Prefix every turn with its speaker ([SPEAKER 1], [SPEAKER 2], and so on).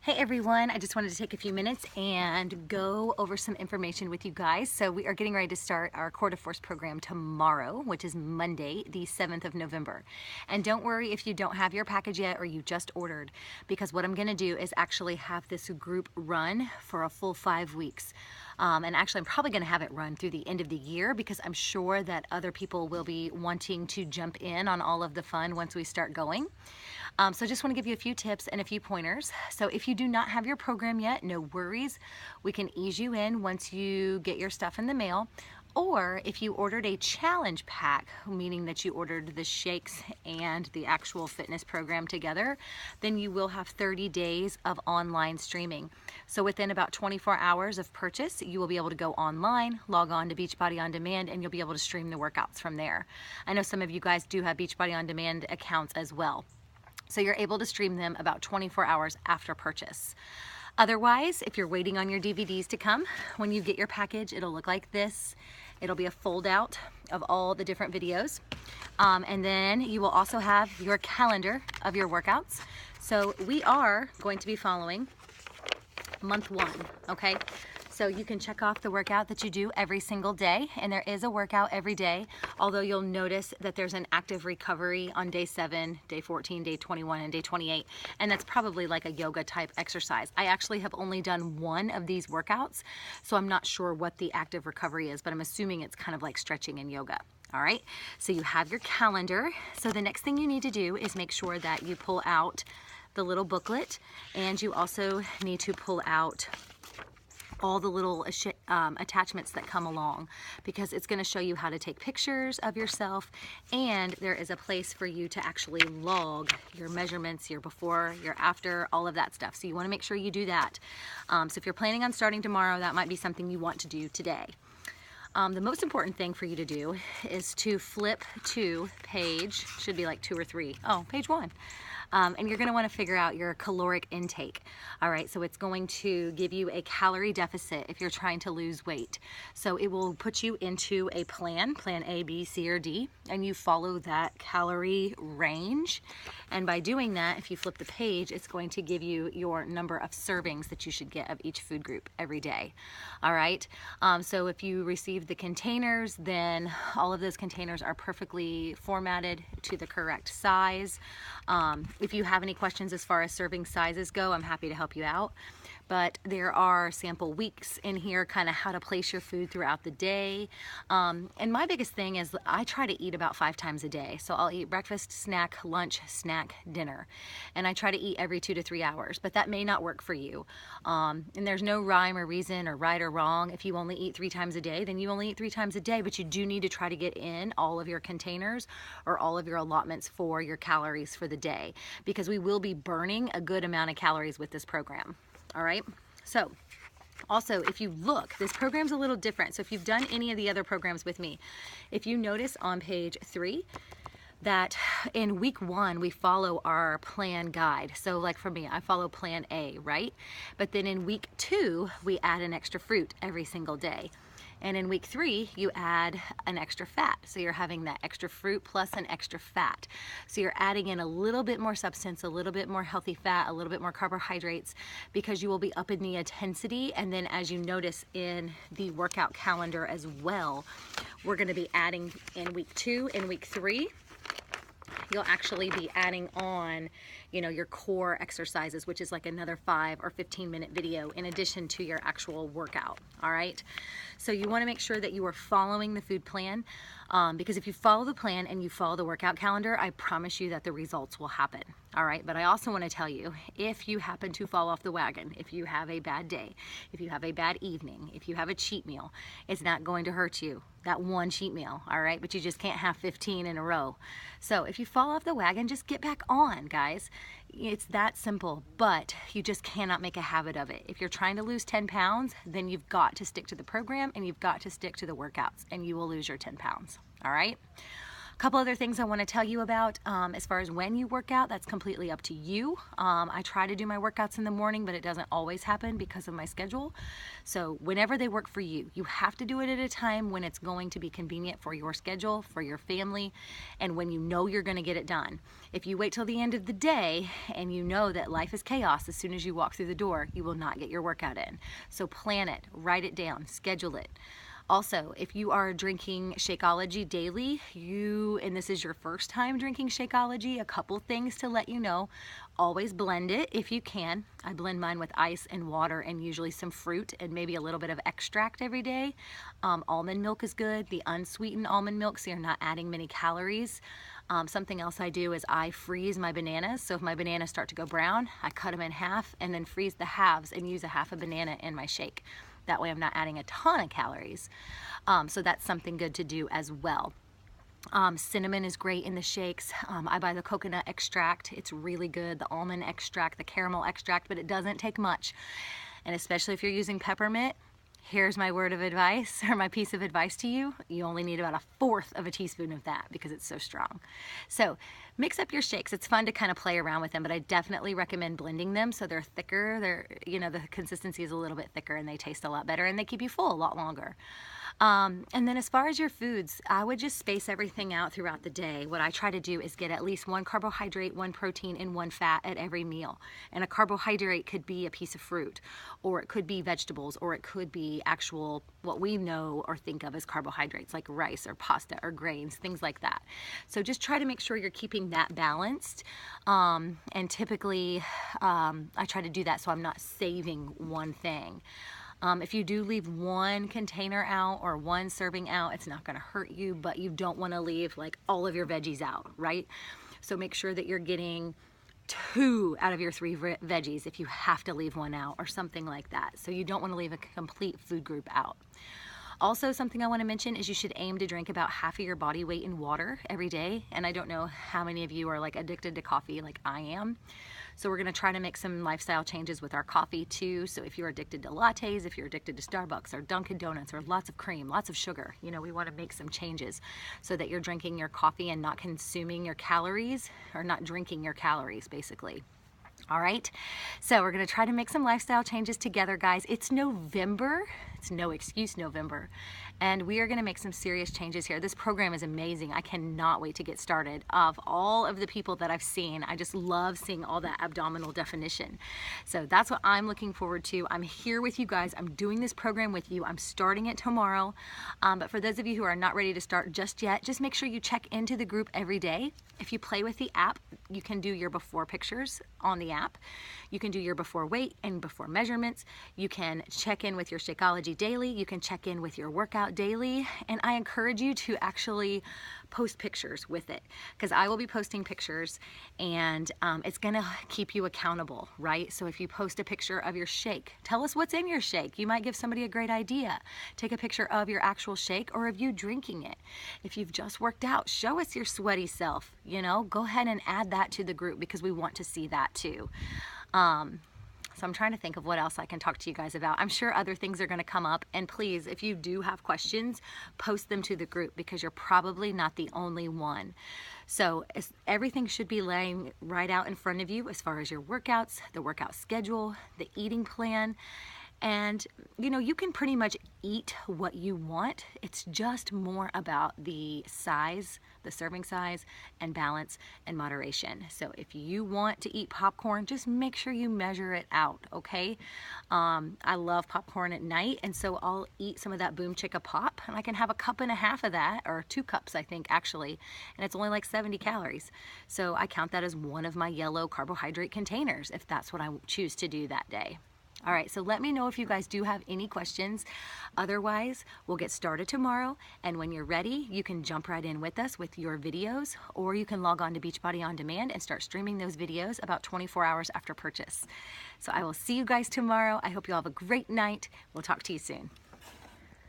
[SPEAKER 1] Hey everyone, I just wanted to take a few minutes and go over some information with you guys. So we are getting ready to start our Core de Force program tomorrow, which is Monday, the 7th of November. And don't worry if you don't have your package yet or you just ordered, because what I'm gonna do is actually have this group run for a full 5 weeks. And actually I'm probably gonna have it run through the end of the year because I'm sure that other people will be wanting to jump in on all of the fun once we start going. So I just want to give you a few tips and a few pointers. So if you do not have your program yet, no worries. We can ease you in once you get your stuff in the mail. Or if you ordered a challenge pack, meaning that you ordered the shakes and the actual fitness program together, then you will have 30 days of online streaming. So within about 24 hours of purchase, you will be able to go online, log on to Beachbody On Demand, and you'll be able to stream the workouts from there. I know some of you guys do have Beachbody On Demand accounts as well. So you're able to stream them about 24 hours after purchase. Otherwise, if you're waiting on your DVDs to come, when you get your package, it'll look like this. It'll be a fold out of all the different videos. And then you will also have your calendar of your workouts. So we are going to be following month 1, okay? So you can check off the workout that you do every single day, and there is a workout every day, although you'll notice that there's an active recovery on day 7, day 14, day 21, and day 28, and that's probably like a yoga type exercise. I actually have only done one of these workouts, so I'm not sure what the active recovery is, but I'm assuming it's kind of like stretching and yoga. All right, so you have your calendar. So the next thing you need to do is make sure that you pull out the little booklet, and you also need to pull out all the little attachments that come along, because it's going to show you how to take pictures of yourself, and there is a place for you to actually log your measurements, your before, your after, all of that stuff. So you want to make sure you do that. So if you're planning on starting tomorrow, that might be something you want to do today. The most important thing for you to do is to flip to page, should be like 2 or 3. Oh, page 1. And you're going to want to figure out your caloric intake. All right, so it's going to give you a calorie deficit if you're trying to lose weight. So it will put you into a plan A, B, C, or D, and you follow that calorie range. And by doing that, if you flip the page, it's going to give you your number of servings that you should get of each food group every day. All right, so if you receive the containers, then all of those containers are perfectly formatted to the correct size. If you have any questions as far as serving sizes go, I'm happy to help you out. But there are sample weeks in here, kind of how to place your food throughout the day. And my biggest thing is I try to eat about 5 times a day. So I'll eat breakfast, snack, lunch, snack, dinner. And I try to eat every 2 to 3 hours, but that may not work for you. And there's no rhyme or reason or right or wrong. If you only eat 3 times a day, then you only eat 3 times a day, but you do need to try to get in all of your containers or all of your allotments for your calories for the day, because we will be burning a good amount of calories with this program. All right, so also if you look, this program's a little different. So if you've done any of the other programs with me, if you notice on page 3 that in week 1 we follow our plan guide. So like for me, I follow plan A, right? But then in week 2 we add an extra fruit every single day. And in week 3, you add an extra fat. So you're having that extra fruit plus an extra fat. So you're adding in a little bit more substance, a little bit more healthy fat, a little bit more carbohydrates, because you will be up in the intensity. And then as you notice in the workout calendar as well, we're gonna be adding in week 2 and week 3, you'll actually be adding on, you know, your core exercises, which is like another 5 or 15-minute video in addition to your actual workout. All right, so you want to make sure that you are following the food plan, because if you follow the plan and you follow the workout calendar, I promise you that the results will happen. All right, but I also want to tell you, if you happen to fall off the wagon, if you have a bad day, if you have a bad evening, if you have a cheat meal, it's not going to hurt you, that one cheat meal. All right, but you just can't have 15 in a row. So if you fall off the wagon, just get back on, guys. It's that simple, but you just cannot make a habit of it. If you're trying to lose 10 pounds, then you've got to stick to the program and you've got to stick to the workouts, and you will lose your 10 pounds. All right. Couple other things I want to tell you about as far as when you work out, that's completely up to you. I try to do my workouts in the morning, but it doesn't always happen because of my schedule. So whenever they work for you, you have to do it at a time when it's going to be convenient for your schedule, for your family, and when you know you're going to get it done. If you wait till the end of the day and you know that life is chaos as soon as you walk through the door, you will not get your workout in. So plan it, write it down, schedule it. Also, if you are drinking Shakeology daily, and this is your first time drinking Shakeology, a couple things to let you know. Always blend it if you can. I blend mine with ice and water and usually some fruit and maybe a little bit of extract every day. Almond milk is good, the unsweetened almond milk, so you're not adding many calories. Something else I do is I freeze my bananas. So if my bananas start to go brown, I cut them in half and then freeze the halves and use a half a banana in my shake. That way I'm not adding a ton of calories. So that's something good to do as well. Cinnamon is great in the shakes. I buy the coconut extract. It's really good. The almond extract, the caramel extract, but it doesn't take much. And especially if you're using peppermint, here's my word of advice, or my piece of advice to you. You only need about 1/4 of a teaspoon of that because it's so strong. So mix up your shakes. It's fun to kind of play around with them, but I definitely recommend blending them so they're thicker. The consistency is a little bit thicker and they taste a lot better and they keep you full a lot longer. And then as far as your foods, I would just space everything out throughout the day. What I try to do is get at least 1 carbohydrate, 1 protein, and 1 fat at every meal. And a carbohydrate could be a piece of fruit, or it could be vegetables, or it could be actual, what we know or think of as carbohydrates, like rice or pasta or grains, things like that. So just try to make sure you're keeping that balanced. And typically, I try to do that so I'm not saving one thing. If you do leave 1 container out or 1 serving out, it's not going to hurt you, but you don't want to leave like all of your veggies out, right? So make sure that you're getting 2 out of your 3 veggies if you have to leave 1 out or something like that. So you don't want to leave a complete food group out. Also, something I want to mention is you should aim to drink about half of your body weight in water every day. And I don't know how many of you are like addicted to coffee like I am. So we're going to try to make some lifestyle changes with our coffee too. So if you're addicted to lattes, if you're addicted to Starbucks or Dunkin' Donuts or lots of cream, lots of sugar, we want to make some changes so that you're drinking your coffee and not consuming your calories, or not drinking your calories basically. All right, so we're going to try to make some lifestyle changes together, guys. It's November. It's no excuse November. And we are going to make some serious changes here. This program is amazing. I cannot wait to get started. Of all of the people that I've seen, I just love seeing all that abdominal definition. So that's what I'm looking forward to. I'm here with you guys. I'm doing this program with you. I'm starting it tomorrow. But for those of you who are not ready to start just yet, just make sure you check into the group every day. If you play with the app, you can do your before pictures on the app. You can do your before weight and before measurements. You can check in with your Shakeology daily. You can check in with your workout daily. And I encourage you to actually post pictures with it, because I will be posting pictures, and it's gonna keep you accountable, right? So if you post a picture of your shake, tell us what's in your shake. You might give somebody a great idea. Take a picture of your actual shake or of you drinking it. If you've just worked out, show us your sweaty self, go ahead and add that to the group because we want to see that too. So I'm trying to think of what else I can talk to you guys about. I'm sure other things are going to come up, and please, if you do have questions, post them to the group because you're probably not the only one. So everything should be laying right out in front of you as far as your workouts, the workout schedule, the eating plan. And you can pretty much eat what you want. It's just more about the size, the serving size, and balance and moderation. So if you want to eat popcorn, just make sure you measure it out, okay? I love popcorn at night, and so I'll eat some of that Boom Chicka Pop, and I can have 1.5 cups of that, or 2 cups, I think, actually, and it's only like 70 calories. So I count that as one of my yellow carbohydrate containers, if that's what I choose to do that day. All right, so let me know if you guys do have any questions. Otherwise, we'll get started tomorrow, and when you're ready, you can jump right in with us with your videos, or you can log on to Beachbody On Demand and start streaming those videos about 24 hours after purchase. So I will see you guys tomorrow. I hope you all have a great night. We'll talk to you soon.